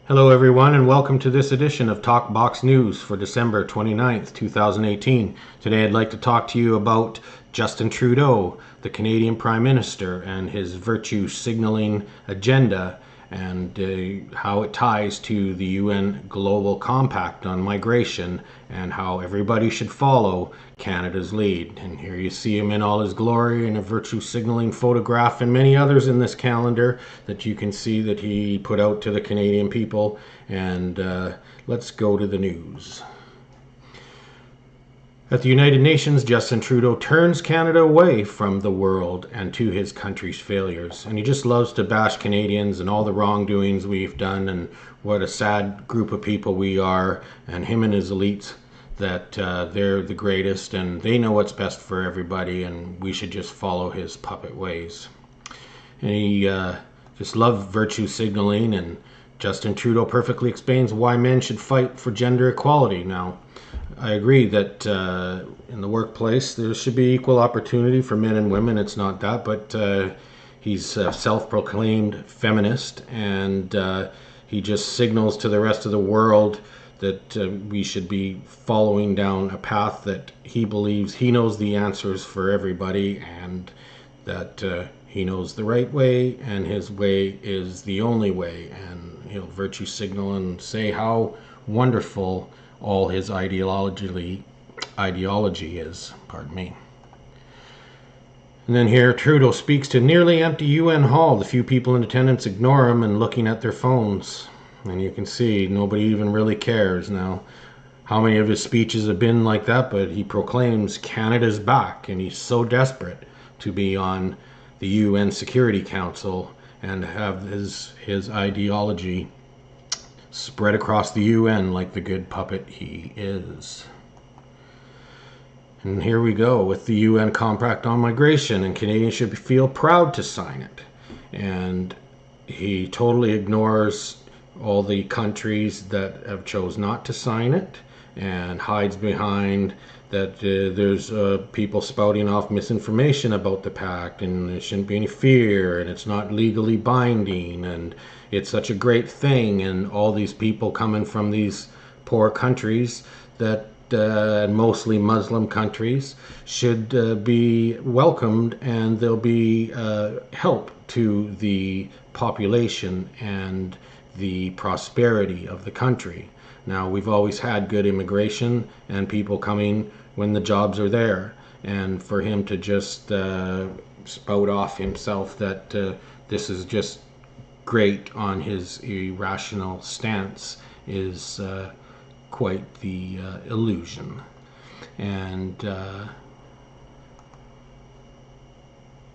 Hello everyone and welcome to this edition of Talkbox News for December 29th, 2018. Today I'd like to talk to you about Justin Trudeau, the Canadian Prime Minister, and his virtue signaling agenda and how it ties to the UN Global Compact on migration and how everybody should follow Canada's lead. And here you see him in all his glory in a virtue signaling photograph and many others in this calendar that you can see that he put out to the Canadian people. And let's go to the news. At the United Nations, Justin Trudeau turns Canada away from the world and to his country's failures. And he just loves to bash Canadians and all the wrongdoings we've done and what a sad group of people we are, and him and his elites, that they're the greatest and they know what's best for everybody and we should just follow his puppet ways. And he just loves virtue signaling, and Justin Trudeau perfectly explains why men should fight for gender equality. Now, I agree that in the workplace there should be equal opportunity for men and women. It's not that, but he's a self-proclaimed feminist, and he just signals to the rest of the world that we should be following down a path that he believes he knows the answers for everybody, and that he knows the right way and his way is the only way, and he'll virtue signal and say how wonderful all his ideology is. Pardon me. And then here Trudeau speaks to nearly empty UN hall. The few people in attendance ignore him and looking at their phones. And you can see nobody even really cares now. How many of his speeches have been like that? But he proclaims Canada's back, and he's so desperate to be on the UN Security Council and have his ideology spread across the UN like the good puppet he is. And here we go with the UN Compact on Migration, and Canadians should feel proud to sign it. And he totally ignores all the countries that have chose not to sign it and hides behind that there's people spouting off misinformation about the pact, and there shouldn't be any fear, and it's not legally binding, and it's such a great thing, and all these people coming from these poor countries that mostly Muslim countries should be welcomed, and there'll be help to the population and the prosperity of the country. Now, we've always had good immigration and people coming when the jobs are there, and for him to just spout off himself that this is just great on his irrational stance is quite the illusion. And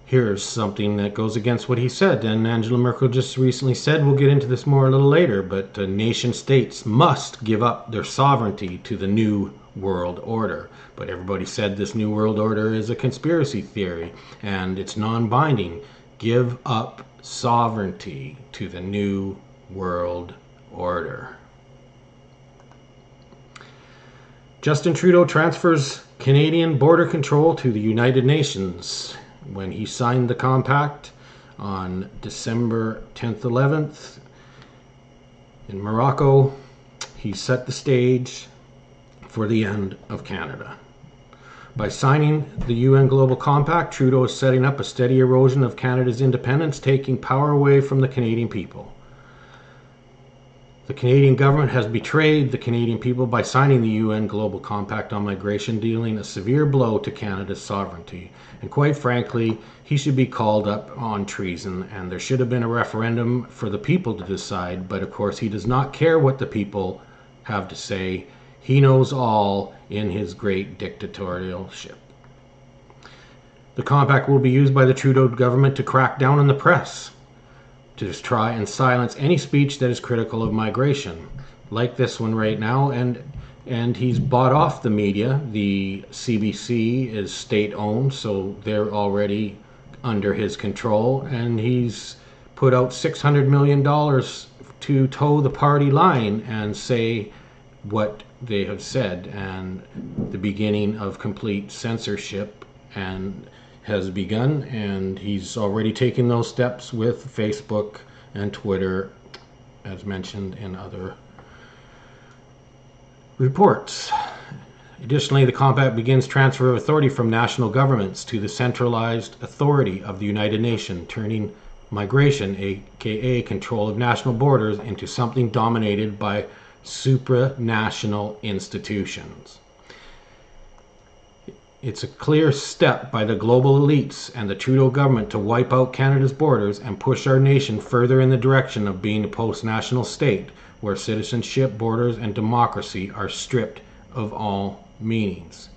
here's something that goes against what he said. And Angela Merkel just recently said, we'll get into this more a little later, but nation states must give up their sovereignty to the new world order. But everybody said this new world order is a conspiracy theory and it's non-binding. Give up sovereignty to the new world order. Justin Trudeau transfers Canadian border control to the United Nations. When he signed the compact on December 10th, 11th in Morocco, he set the stage for the end of Canada. By signing the UN Global Compact, Trudeau is setting up a steady erosion of Canada's independence, taking power away from the Canadian people. The Canadian government has betrayed the Canadian people by signing the UN Global Compact on Migration, dealing a severe blow to Canada's sovereignty. And quite frankly, he should be called up on treason, and there should have been a referendum for the people to decide. But of course, he does not care what the people have to say. He knows all in his great dictatorship. The compact will be used by the Trudeau government to crack down on the press, to just try and silence any speech that is critical of migration, like this one right now. And he's bought off the media. The CBC is state-owned, so they're already under his control, and he's put out $600 million to toe the party line and say what they have said, and the beginning of complete censorship and has begun, and he's already taken those steps with Facebook and Twitter as mentioned in other reports. Additionally, the compact begins transfer of authority from national governments to the centralized authority of the United Nations, turning migration, aka control of national borders, into something dominated by supranational institutions. It's a clear step by the global elites and the Trudeau government to wipe out Canada's borders and push our nation further in the direction of being a post-national state where citizenship, borders, and democracy are stripped of all meanings.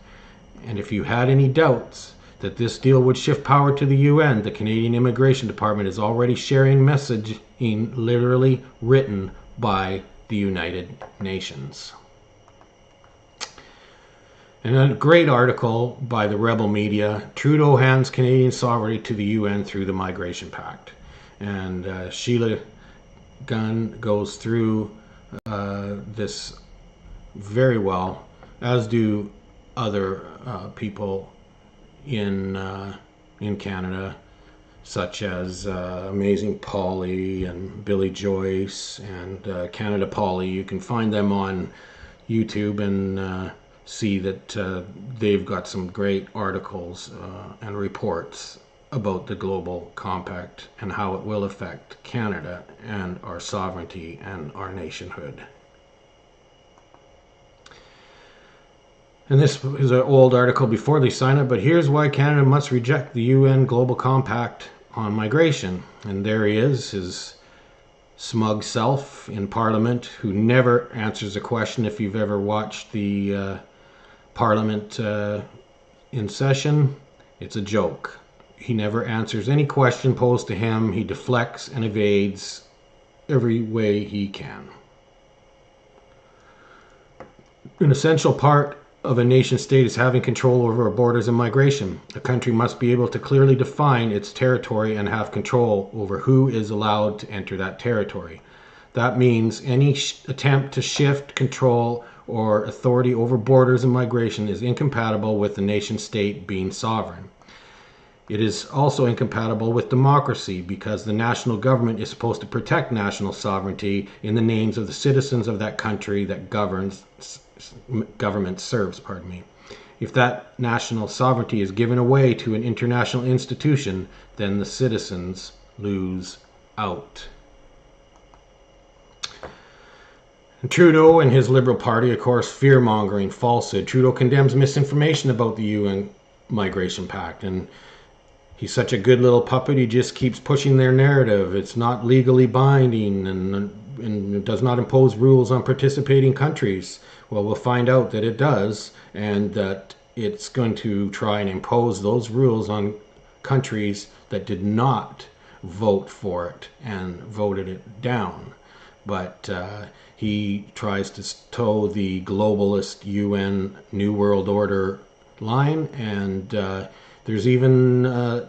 And if you had any doubts that this deal would shift power to the UN, the Canadian Immigration Department is already sharing messaging literally written by the United Nations. In a great article by the rebel media, Trudeau hands Canadian sovereignty to the UN through the Migration Pact. And Sheila Gunn goes through this very well, as do other people in Canada, such as Amazing Polly and Billy Joyce and Canada Polly. You can find them on YouTube and see that they've got some great articles and reports about the global compact and how it will affect Canada and our sovereignty and our nationhood. And this is an old article before they sign it, but here's why Canada must reject the UN Global Compact on migration. And there he is, his smug self in Parliament, who never answers a question. If you've ever watched the Parliament in session, it's a joke. He never answers any question posed to him. He deflects and evades every way he can. An essential part of a nation state is having control over our borders and migration. A country must be able to clearly define its territory and have control over who is allowed to enter that territory. That means any attempt to shift control or authority over borders and migration is incompatible with the nation state being sovereign. It is also incompatible with democracy because the national government is supposed to protect national sovereignty in the names of the citizens of that country that government serves. If that national sovereignty is given away to an international institution, then the citizens lose out. And Trudeau and his Liberal Party, of course, fear-mongering, falsehood. Trudeau condemns misinformation about the UN Migration Pact, and he's such a good little puppet. He just keeps pushing their narrative. It's not legally binding and does not impose rules on participating countries. Well, we'll find out that it does, and that it's going to try and impose those rules on countries that did not vote for it and voted it down. But he tries to toe the globalist UN New World Order line, and there's even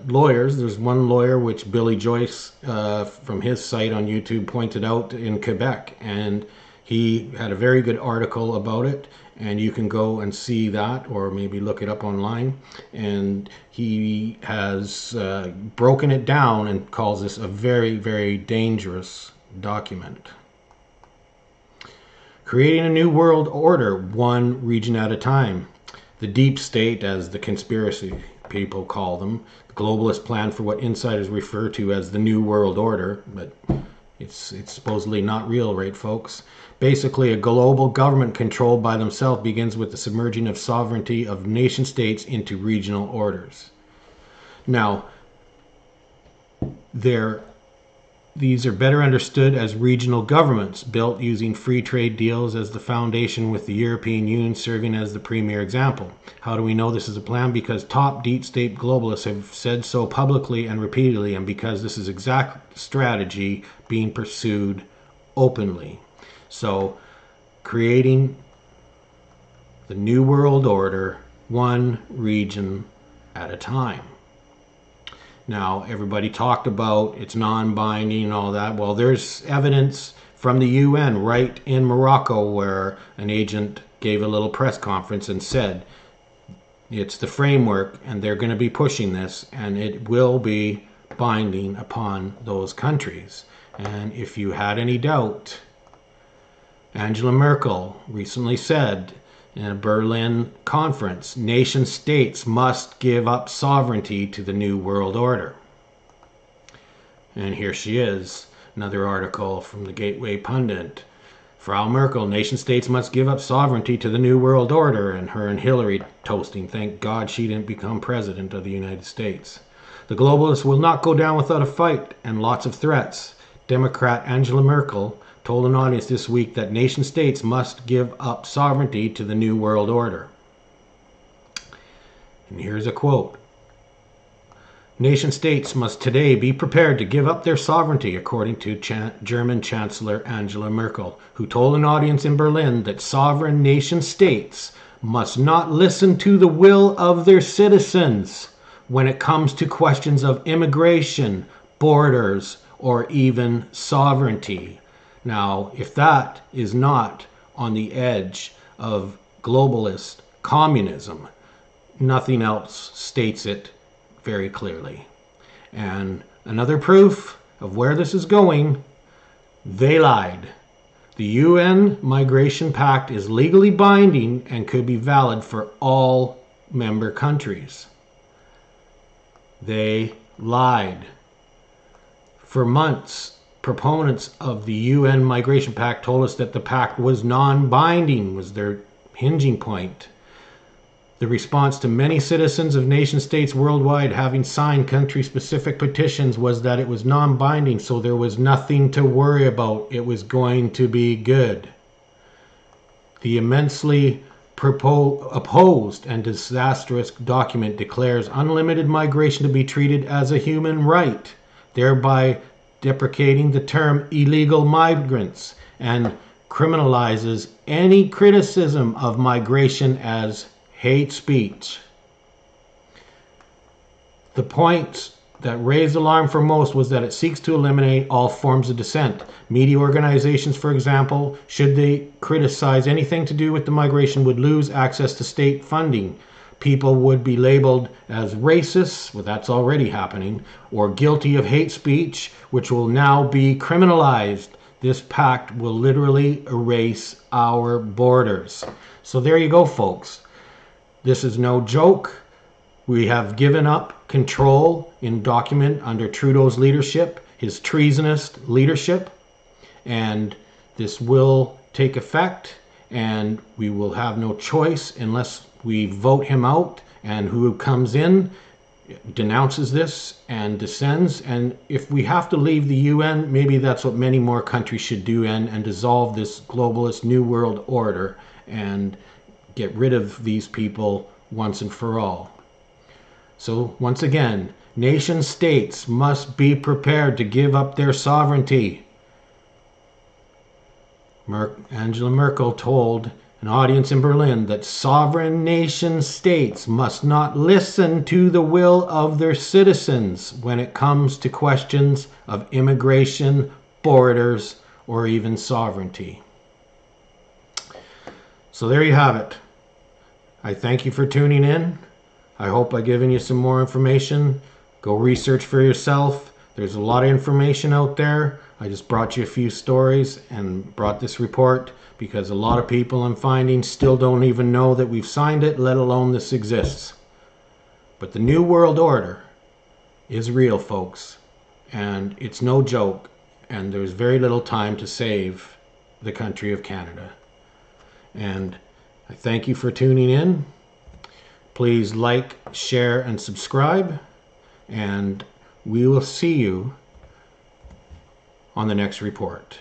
lawyers. There's one lawyer, which Billy Joyce from his site on YouTube pointed out in Quebec, and he had a very good article about it, and you can go and see that or maybe look it up online. And he has broken it down and calls this a very, very dangerous document. Creating a new world order, one region at a time. The deep state, as the conspiracy people call them, the globalist plan for what insiders refer to as the New World Order, but it's supposedly not real, right, folks? Basically, a global government controlled by themselves begins with the submerging of sovereignty of nation states into regional orders. Now, these are better understood as regional governments built using free trade deals as the foundation, with the European Union serving as the premier example. How do we know this is a plan? Because top deep state globalists have said so publicly and repeatedly, and because this is exact strategy being pursued openly. So, creating the New World Order, one region at a time. Now, everybody talked about it's non-binding and all that. Well, there's evidence from the UN right in Morocco where an agent gave a little press conference and said it's the framework and they're going to be pushing this and it will be binding upon those countries. And if you had any doubt, Angela Merkel recently said in a Berlin conference, nation states must give up sovereignty to the New World Order. And here she is, another article from the Gateway Pundit. Frau Merkel, nation states must give up sovereignty to the New World Order. And her and Hillary toasting, thank God she didn't become president of the United States. The globalists will not go down without a fight and lots of threats. Democrat Angela Merkel told an audience this week that nation states must give up sovereignty to the New World Order. And here's a quote. Nation states must today be prepared to give up their sovereignty, according to German Chancellor Angela Merkel, who told an audience in Berlin that sovereign nation states must not listen to the will of their citizens when it comes to questions of immigration, borders, or even sovereignty. Now, if that is not on the edge of globalist communism, nothing else states it very clearly. And another proof of where this is going, they lied. The UN Migration Pact is legally binding and could be valid for all member countries. They lied. For months, proponents of the UN Migration Pact told us that the pact was non-binding, was their hinging point. The response to many citizens of nation states worldwide having signed country-specific petitions was that it was non-binding, so there was nothing to worry about. It was going to be good. The immensely opposed and disastrous document declares unlimited migration to be treated as a human right, thereby deprecating the term illegal migrants and criminalizes any criticism of migration as hate speech. The point that raised alarm for most was that it seeks to eliminate all forms of dissent. Media organizations, for example, should they criticize anything to do with the migration, would lose access to state funding. People would be labeled as racists, well, that's already happening, or guilty of hate speech, which will now be criminalized. This pact will literally erase our borders. So there you go, folks. This is no joke. We have given up control in document under Trudeau's leadership, his treasonous leadership, and this will take effect, and we will have no choice unless we vote him out, and who comes in denounces this and descends. And if we have to leave the UN, maybe that's what many more countries should do, and dissolve this globalist New World Order and get rid of these people once and for all. So once again, nation states must be prepared to give up their sovereignty. Angela Merkel told an audience in Berlin that sovereign nation states must not listen to the will of their citizens when it comes to questions of immigration, borders, or even sovereignty. So there you have it. I thank you for tuning in. I hope I've given you some more information. Go research for yourself. There's a lot of information out there. I just brought you a few stories and brought this report because a lot of people I'm finding still don't even know that we've signed it, let alone this exists. But the New World Order is real, folks, and it's no joke, and there's very little time to save the country of Canada. And I thank you for tuning in. Please like, share, and subscribe, and we will see you on the next report.